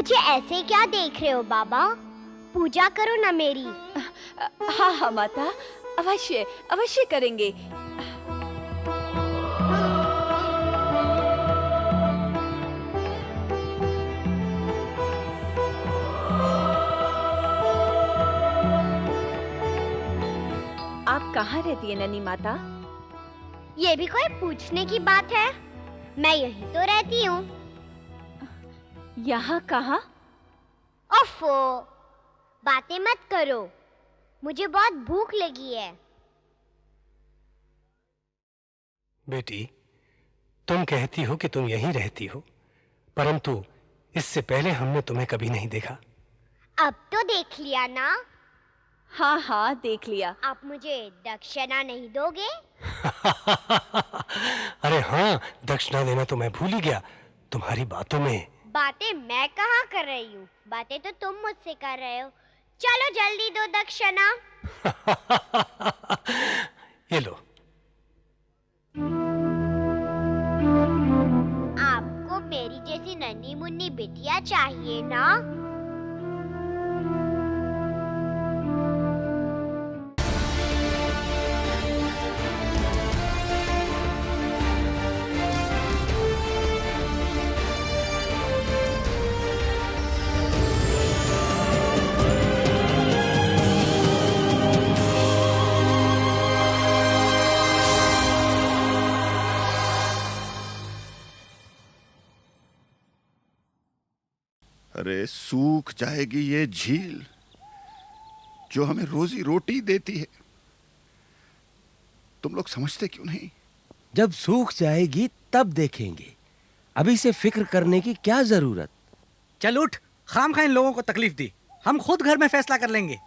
मुझे ऐसे क्या देख रहे हो बाबा? पूजा करो ना मेरी। हाँ हाँ माता, अवश्य अवश्य करेंगे। आप कहाँ रहती है नन्ही माता? ये भी कोई पूछने की बात है? मैं यहीं तो रहती हूँ। यहाँ कहाँ? ओफो, बातें मत करो, मुझे बहुत भूख लगी है। बेटी, तुम कहती हो कि तुम यहीं रहती हो, परंतु इससे पहले हमने तुम्हें कभी नहीं देखा। अब तो देख लिया ना? हाँ हाँ देख लिया। आप मुझे दक्षिणा नहीं दोगे? अरे हाँ, दक्षिणा देना तो मैं भूल ही गया तुम्हारी बातों में। बातें मैं कहाँ कर रही हूँ, बातें तो तुम मुझसे कर रहे हो। चलो जल्दी दो दक्षिणा। ये लो। आपको मेरी जैसी नन्ही मुन्नी बिटिया चाहिए ना? अरे सूख जाएगी ये झील जो हमें रोजी रोटी देती है। तुम लोग समझते क्यों नहीं? जब सूख जाएगी तब देखेंगे, अभी से फिक्र करने की क्या जरूरत। चल उठ, खामखा इन लोगों को तकलीफ दी, हम खुद घर में फैसला कर लेंगे।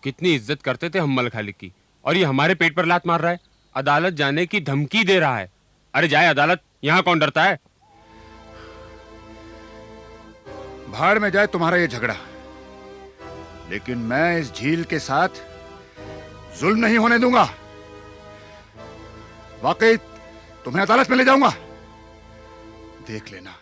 कितनी इज्जत करते थे हम मल खालिक की, और ये हमारे पेट पर लात मार रहा है, अदालत जाने की धमकी दे रहा है। अरे जाए अदालत, यहाँ कौन डरता है? भाड़ में जाए तुम्हारा ये झगड़ा, लेकिन मैं इस झील के साथ जुल्म नहीं होने दूंगा। वाकई तुम्हें अदालत में ले जाऊंगा, देख लेना।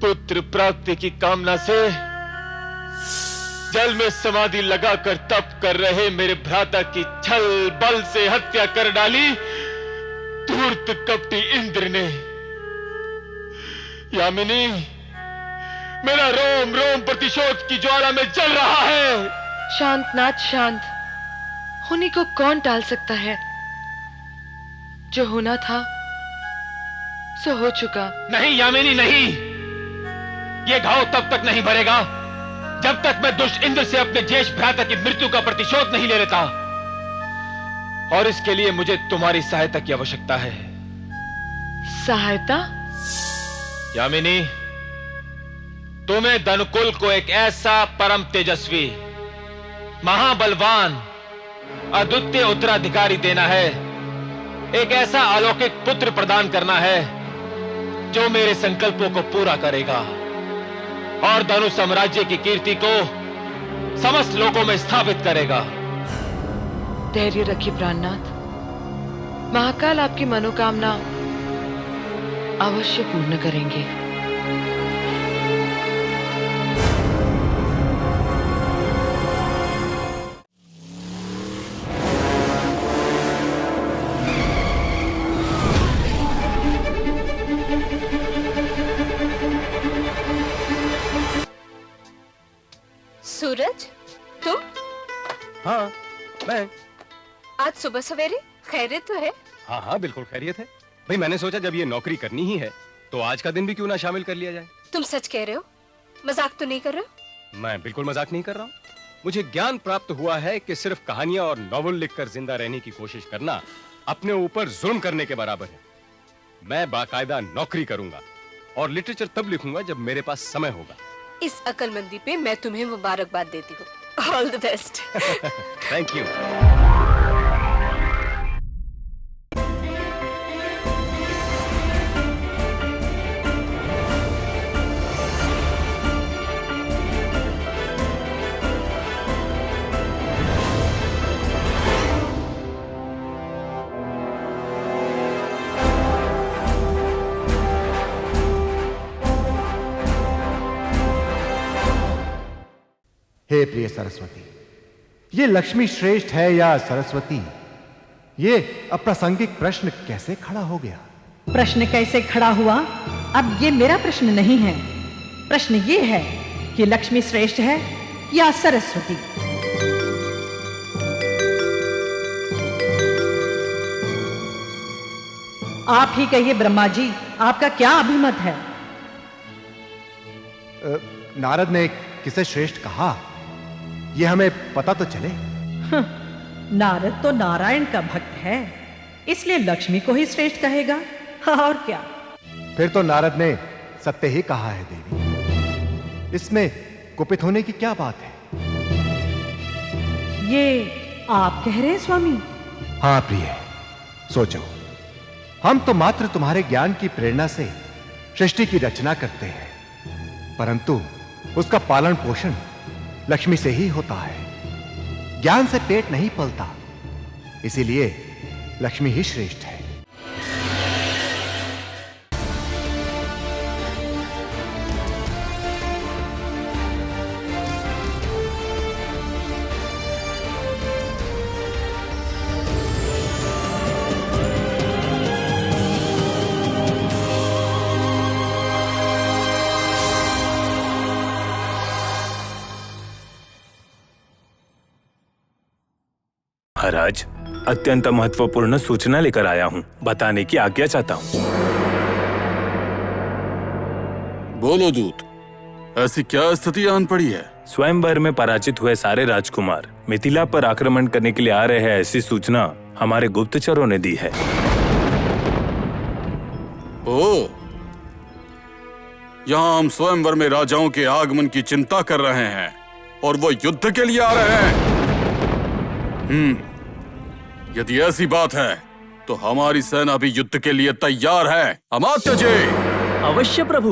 पुत्र प्राप्ति की कामना से जल में समाधि लगाकर तप कर रहे मेरे भ्राता की छल बल से हत्या कर डाली धूर्त कपटी इंद्र ने। यामिनी, मेरा रोम रोम प्रतिशोध की ज्वाला में जल रहा है। शांत नाथ शांत, होने को कौन टाल सकता है? जो होना था सो हो चुका। नहीं यामिनी नहीं, ये घाव तब तक नहीं भरेगा जब तक मैं दुष्ट इंद्र से अपने ज्येष्ठ भ्राता की मृत्यु का प्रतिशोध नहीं ले लेता, और इसके लिए मुझे तुम्हारी सहायता की आवश्यकता है। सहायता? यामिनी, तुम्हें धनुकुल को एक ऐसा परम तेजस्वी, महाबलवान, अद्वितीय उत्तराधिकारी देना है। एक ऐसा अलौकिक पुत्र प्रदान करना है जो मेरे संकल्पों को पूरा करेगा और धनु साम्राज्य की कीर्ति को समस्त लोगों में स्थापित करेगा। धैर्य रखिए प्राणनाथ, महाकाल आपकी मनोकामना अवश्य पूर्ण करेंगे। सूरज, तुम? हाँ, मैं। आज सुबह सवेरे खैरियत तो है? हाँ हाँ बिल्कुल खैरियत है। भाई मैंने सोचा जब ये नौकरी करनी ही है तो आज का दिन भी क्यों ना शामिल कर लिया जाए। तुम सच कह रहे हो? मजाक तो नहीं कर रहे हो? मैं बिल्कुल मजाक नहीं कर रहा हूँ। मुझे ज्ञान प्राप्त हुआ है कि सिर्फ कहानियां और नॉवल लिखकर जिंदा रहने की कोशिश करना अपने ऊपर जुल्म करने के बराबर है। मैं बाकायदा नौकरी करूंगा और लिटरेचर तब लिखूंगा जब मेरे पास समय होगा। इस अकलमंदी पे मैं तुम्हें मुबारकबाद देती हूँ। All the best. Thank you. हे प्रिय सरस्वती, ये लक्ष्मी श्रेष्ठ है या सरस्वती, ये अप्रासंगिक प्रश्न कैसे खड़ा हो गया? प्रश्न कैसे खड़ा हुआ अब ये मेरा प्रश्न नहीं है। प्रश्न ये है कि लक्ष्मी श्रेष्ठ है या सरस्वती। आप ही कहिए ब्रह्मा जी, आपका क्या अभिमत है? नारद ने किसे श्रेष्ठ कहा, यह हमें पता तो चले। नारद तो नारायण का भक्त है, इसलिए लक्ष्मी को ही श्रेष्ठ कहेगा, और क्या। फिर तो नारद ने सत्य ही कहा है देवी, इसमें कुपित होने की क्या बात है? ये आप कह रहे हैं स्वामी? हाँ प्रिय, सोचो, हम तो मात्र तुम्हारे ज्ञान की प्रेरणा से सृष्टि की रचना करते हैं, परंतु उसका पालन पोषण लक्ष्मी से ही होता है। ज्ञान से पेट नहीं पलता, इसीलिए लक्ष्मी ही श्रेष्ठ है। महाराज, अत्यंत महत्वपूर्ण सूचना लेकर आया हूँ, बताने की आज्ञा चाहता हूँ। बोलो दूत, ऐसी क्या स्थिति आन पड़ी है? स्वयंवर में पराजित हुए सारे राजकुमार मिथिला पर आक्रमण करने के लिए आ रहे हैं, ऐसी सूचना हमारे गुप्तचरों ने दी है। ओ, यहाँ हम स्वयंवर में राजाओं के आगमन की चिंता कर रहे हैं और वो युद्ध के लिए आ रहे हैं। यदि ऐसी बात है तो हमारी सेना भी युद्ध के लिए तैयार है। अमात्य जी। अवश्य प्रभु।